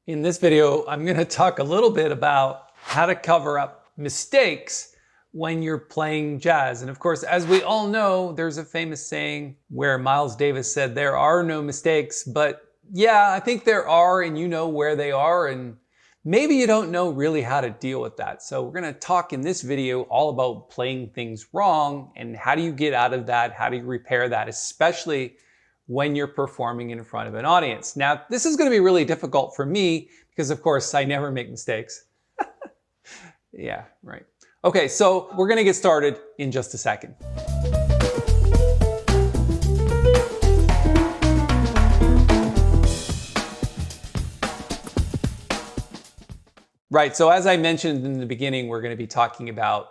In this video, I'm going to talk a little bit about how to cover up mistakes when you're playing jazz. And of course, as we all know, there's a famous saying where Miles Davis said, "There are no mistakes." But yeah, I think there are, and you know where they are, and maybe you don't know really how to deal with that. So we're going to talk in this video all about playing things wrong and how do you get out of that? How do you repair that, especially when you're performing in front of an audience. Now, this is going to be really difficult for me because, of course, I never make mistakes. Yeah, right. Okay, so we're going to get started in just a second. Right, so as I mentioned in the beginning, we're going to be talking about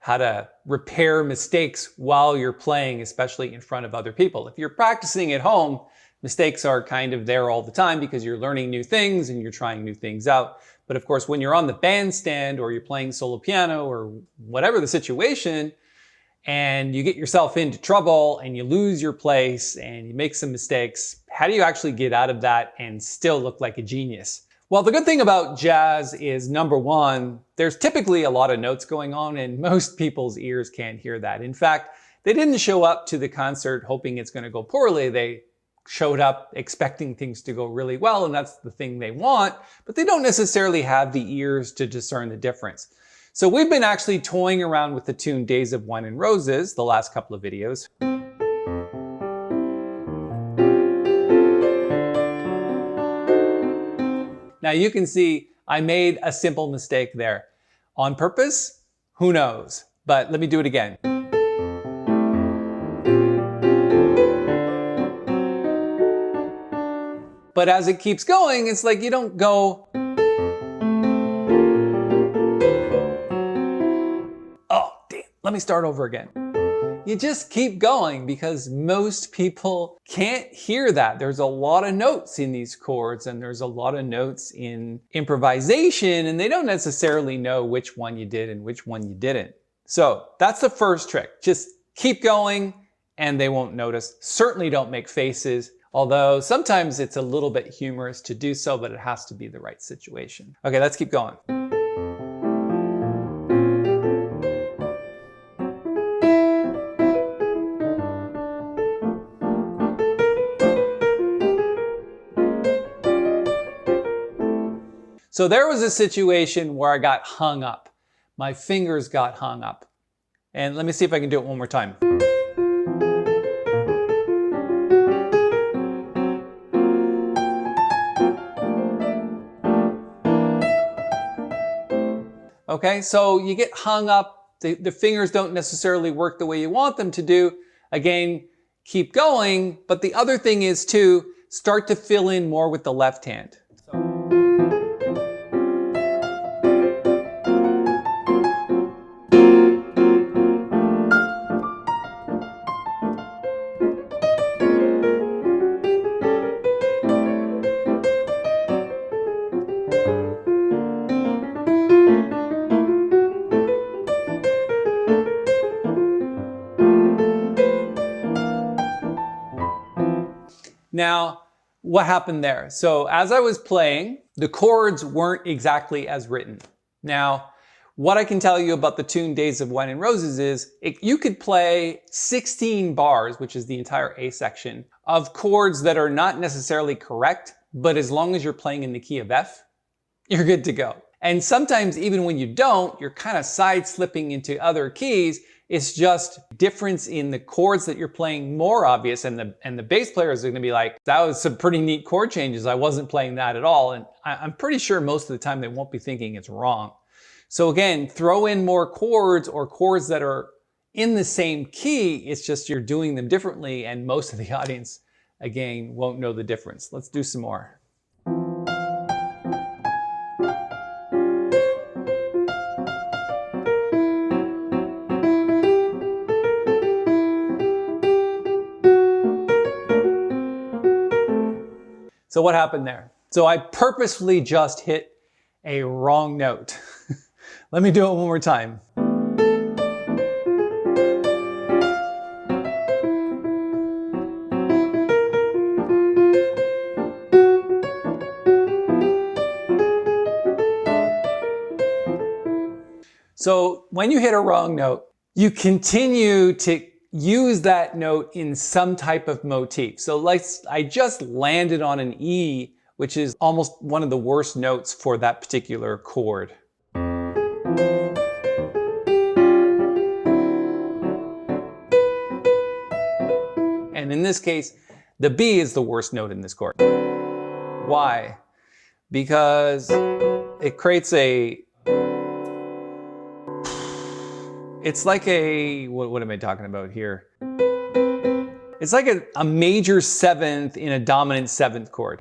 how to repair mistakes while you're playing, especially in front of other people. If you're practicing at home, mistakes are kind of there all the time because you're learning new things and you're trying new things out. But of course, when you're on the bandstand or you're playing solo piano or whatever the situation, and you get yourself into trouble and you lose your place and you make some mistakes, how do you actually get out of that and still look like a genius? Well, the good thing about jazz is, number one, there's typically a lot of notes going on and most people's ears can't hear that. In fact, they didn't show up to the concert hoping it's going to go poorly. They showed up expecting things to go really well, and that's the thing they want, but they don't necessarily have the ears to discern the difference. So we've been actually toying around with the tune Days of Wine and Roses the last couple of videos. Now you can see I made a simple mistake there. On purpose? Who knows? But let me do it again. But as it keeps going, it's like you don't go, "Oh, damn, let me start over again." You just keep going because most people can't hear that. There's a lot of notes in these chords and there's a lot of notes in improvisation, and they don't necessarily know which one you did and which one you didn't. So that's the first trick. Just keep going and they won't notice. Certainly don't make faces, although sometimes it's a little bit humorous to do so, but it has to be the right situation. Okay, let's keep going. So there was a situation where I got hung up. My fingers got hung up. And let me see if I can do it one more time. Okay, so you get hung up. The fingers don't necessarily work the way you want them to do. Again, keep going. But the other thing is to start to fill in more with the left hand. Now, what happened there? So as I was playing, the chords weren't exactly as written. Now, what I can tell you about the tune Days of Wine and Roses is you could play 16 bars, which is the entire A section, of chords that are not necessarily correct, but as long as you're playing in the key of F, you're good to go. And sometimes even when you don't, you're kind of side slipping into other keys. It's just difference in the chords that you're playing more obvious, and the bass players are going to be like, "That was some pretty neat chord changes. I wasn't playing that at all." And I'm pretty sure most of the time they won't be thinking it's wrong. So again, throw in more chords or chords that are in the same key. It's just you're doing them differently, and most of the audience, again, won't know the difference. Let's do some more. So what happened there? So I purposefully just hit a wrong note. Let me do it one more time. So when you hit a wrong note, you continue to use that note in some type of motif. So like I just landed on an E, which is almost one of the worst notes for that particular chord. And in this case, the B is the worst note in this chord. Why? Because it creates it's like what am I talking about here? It's like a major seventh in a dominant seventh chord.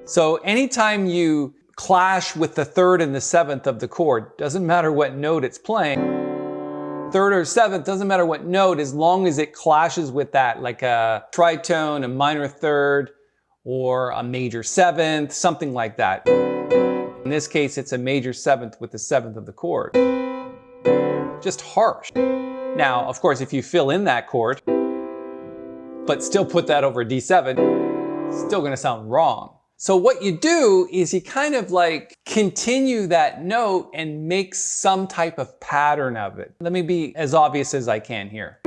So anytime you clash with the third and the seventh of the chord, doesn't matter what note it's playing, third or seventh, doesn't matter what note, as long as it clashes with that, like a tritone, a minor third, or a major seventh, something like that. In this case, it's a major seventh with the seventh of the chord. Just harsh. Now, of course, if you fill in that chord, but still put that over D7, it's still gonna sound wrong. So what you do is you kind of like continue that note and make some type of pattern of it. Let me be as obvious as I can here.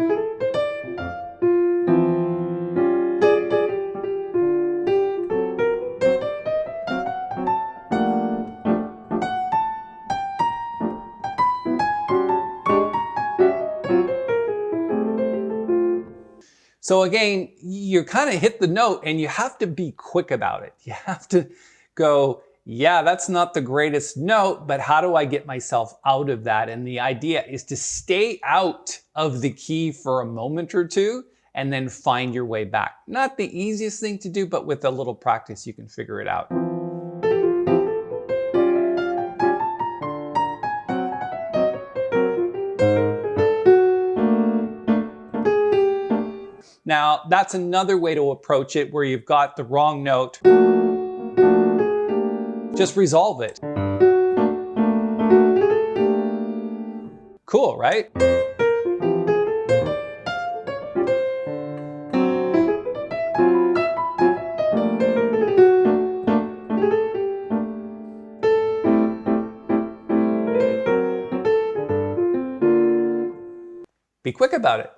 So again, you kind of hit the note and you have to be quick about it. You have to go, yeah, that's not the greatest note, but how do I get myself out of that? And the idea is to stay out of the key for a moment or two and then find your way back. Not the easiest thing to do, but with a little practice, you can figure it out. Now, that's another way to approach it where you've got the wrong note. Just resolve it. Cool, right? Be quick about it.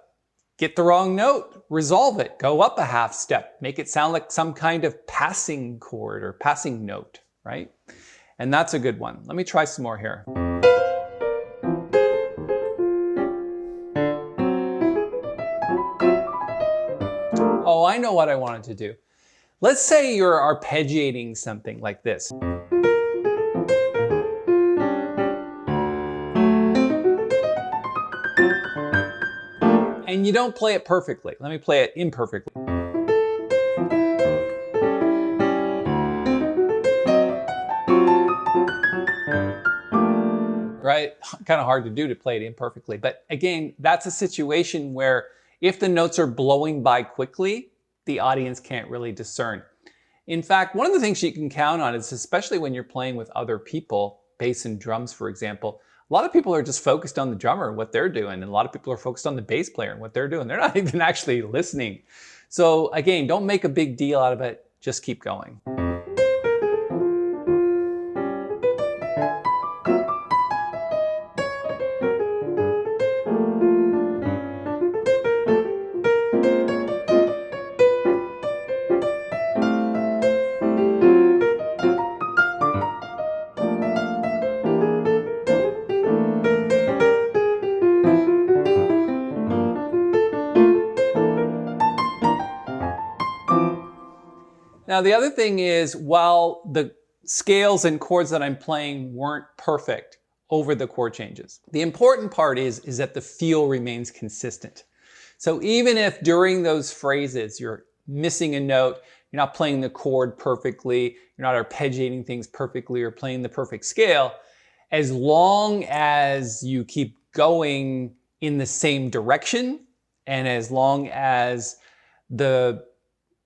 Get the wrong note, resolve it, go up a half step, make it sound like some kind of passing chord or passing note, right? And that's a good one. Let me try some more here. Oh, I know what I wanted to do. Let's say you're arpeggiating something like this. And you don't play it perfectly. Let me play it imperfectly. Right? Kind of hard to do to play it imperfectly. But again, that's a situation where if the notes are blowing by quickly, the audience can't really discern. In fact, one of the things you can count on is, especially when you're playing with other people, bass and drums, for example, a lot of people are just focused on the drummer and what they're doing, and a lot of people are focused on the bass player and what they're doing. They're not even actually listening. So again, don't make a big deal out of it. Just keep going. Now, the other thing is, while the scales and chords that I'm playing weren't perfect over the chord changes, the important part is that the feel remains consistent. So even if during those phrases you're missing a note, you're not playing the chord perfectly, you're not arpeggiating things perfectly or playing the perfect scale, as long as you keep going in the same direction and as long as the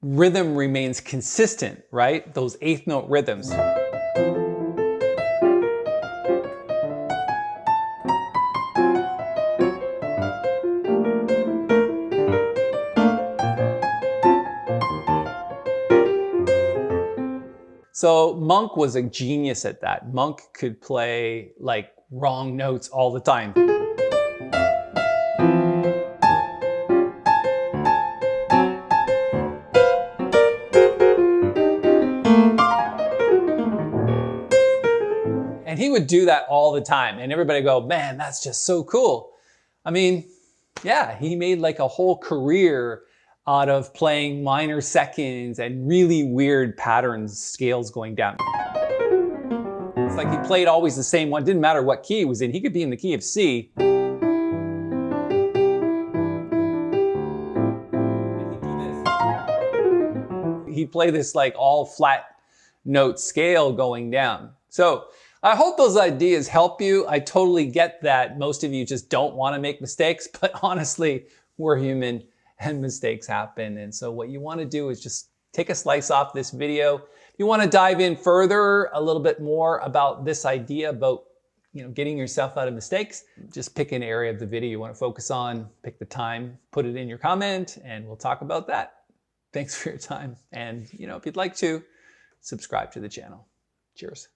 rhythm remains consistent, right? Those eighth note rhythms. So Monk was a genius at that. Monk could play like wrong notes all the time. And he would do that all the time. And everybody go, man, that's just so cool. I mean, yeah, he made like a whole career out of playing minor seconds and really weird patterns, scales going down. It's like he played always the same one. Didn't matter what key he was in. He could be in the key of C. He'd play this like all flat note scale going down. So I hope those ideas help you. I totally get that most of you just don't want to make mistakes, but honestly, we're human and mistakes happen. And so what you want to do is just take a slice off this video. If you want to dive in further, a little bit more about this idea about getting yourself out of mistakes, just pick an area of the video you want to focus on, pick the time, put it in your comment, and we'll talk about that. Thanks for your time. And if you'd like to, subscribe to the channel. Cheers.